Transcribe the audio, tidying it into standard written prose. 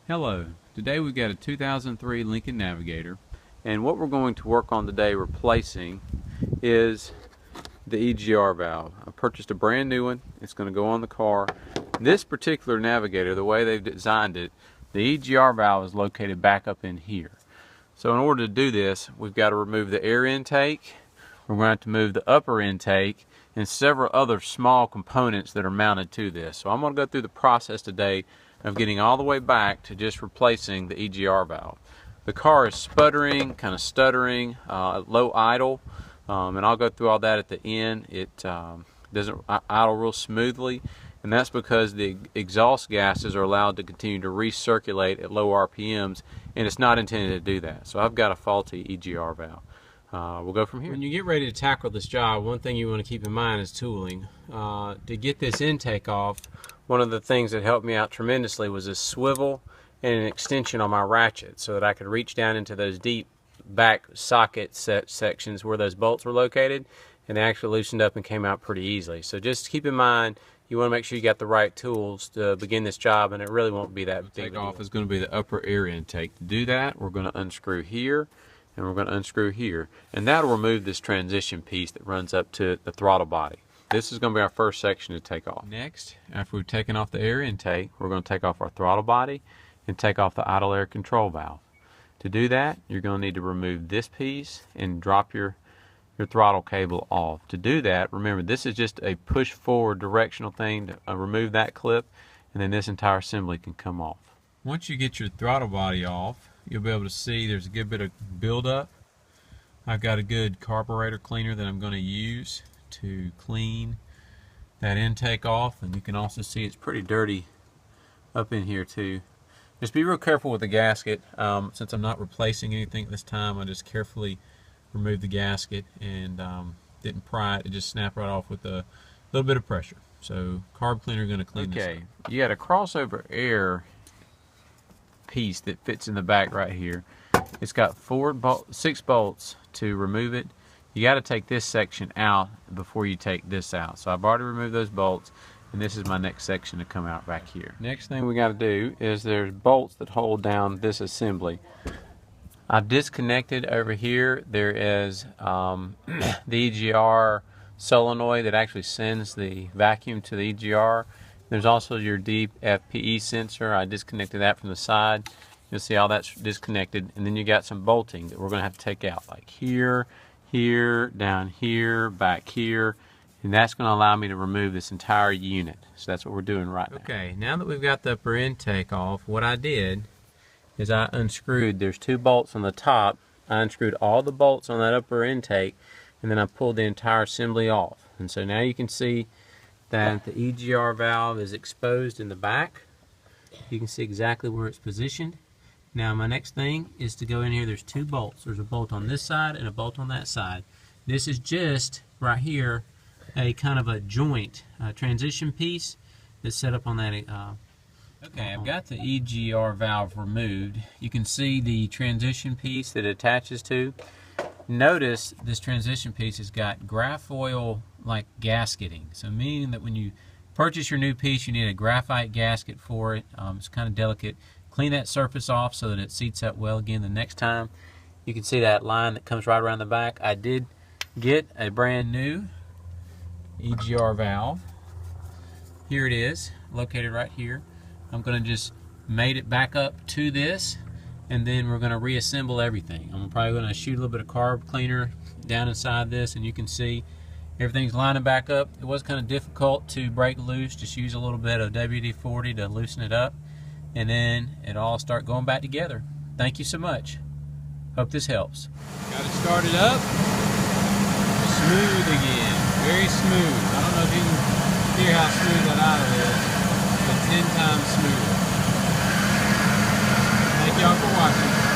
Hello, today we've got a 2003 Lincoln Navigator, and what we're going to work on today replacing is the EGR valve. I purchased a brand new one. It's going to go on the car. This particular Navigator, the way they've designed it, the EGR valve is located back up in here. So in order to do this, we've got to remove the air intake, we're going to have to move the upper intake, and several other small components that are mounted to this. So I'm going to go through the process today of getting all the way back to just replacing the EGR valve. The car is sputtering, kind of stuttering, low idle, and I'll go through all that at the end. It doesn't idle real smoothly, and that's because the exhaust gases are allowed to continue to recirculate at low RPMs, and it's not intended to do that. So I've got a faulty EGR valve. We'll go from here. When you get ready to tackle this job, one thing you want to keep in mind is tooling. To get this intake off, one of the things that helped me out tremendously was a swivel and an extension on my ratchet so that I could reach down into those deep back socket sections where those bolts were located, and they actually loosened up and came out pretty easily. So just keep in mind, you want to make sure you got the right tools to begin this job, and it really won't be that big. Takeoff is going to be the upper air intake. To do that, we're going to unscrew here, and we're going to unscrew here, and that'll remove this transition piece that runs up to the throttle body. This is going to be our first section to take off. Next, after we've taken off the air intake, we're going to take off our throttle body and take off the idle air control valve. To do that, you're going to need to remove this piece and drop your throttle cable off. To do that, remember, this is just a push forward directional thing to remove that clip, and then this entire assembly can come off. Once you get your throttle body off, you'll be able to see there's a good bit of buildup. I've got a good carburetor cleaner that I'm going to use to clean that intake off, and you can also see it's pretty dirty up in here too. Just be real careful with the gasket. Since I'm not replacing anything at this time, I just carefully removed the gasket and didn't pry it. It just snapped right off with a little bit of pressure. So carb cleaner going to clean this up. Okay, you got a crossover air piece that fits in the back right here. It's got 6 bolts to remove it. You got to take this section out before you take this out. So I've already removed those bolts, and this is my next section to come out back here. Next thing we got to do is there's bolts that hold down this assembly. I've disconnected over here. There is the EGR solenoid that actually sends the vacuum to the EGR. There's also your deep FPE sensor. I disconnected that from the side. You'll see all that's disconnected, and then you got some bolting that we're going to have to take out, like here, here, down here, back here, and that's going to allow me to remove this entire unit. So that's what we're doing right now. Okay, now that we've got the upper intake off, what I did is I unscrewed, there's 2 bolts on the top, I unscrewed all the bolts on that upper intake, and then I pulled the entire assembly off. And so now you can see that the EGR valve is exposed in the back. You can see exactly where it's positioned. Now my next thing is to go in here. There's 2 bolts. There's a bolt on this side and a bolt on that side. This is just right here a kind of a joint transition piece that's set up on that. Okay, I've got the EGR valve removed. You can see the transition piece that it attaches to. Notice this transition piece has got graphite like gasketing. So meaning that when you purchase your new piece, you need a graphite gasket for it. It's kind of delicate. Clean that surface off so that it seats up well again the next time. You can see that line that comes right around the back. I did get a brand new EGR valve. Here it is, located right here. I'm going to just mate it back up to this, and then we're going to reassemble everything. I'm probably going to shoot a little bit of carb cleaner down inside this, and you can see everything's lining back up. It was kind of difficult to break loose. Just use a little bit of WD-40 to loosen it up, and then it'll all start going back together. Thank you so much. Hope this helps. Got it started up. Smooth again. Very smooth. I don't know if you can hear how smooth that idle is, but 10 times smoother. Thank y'all for watching.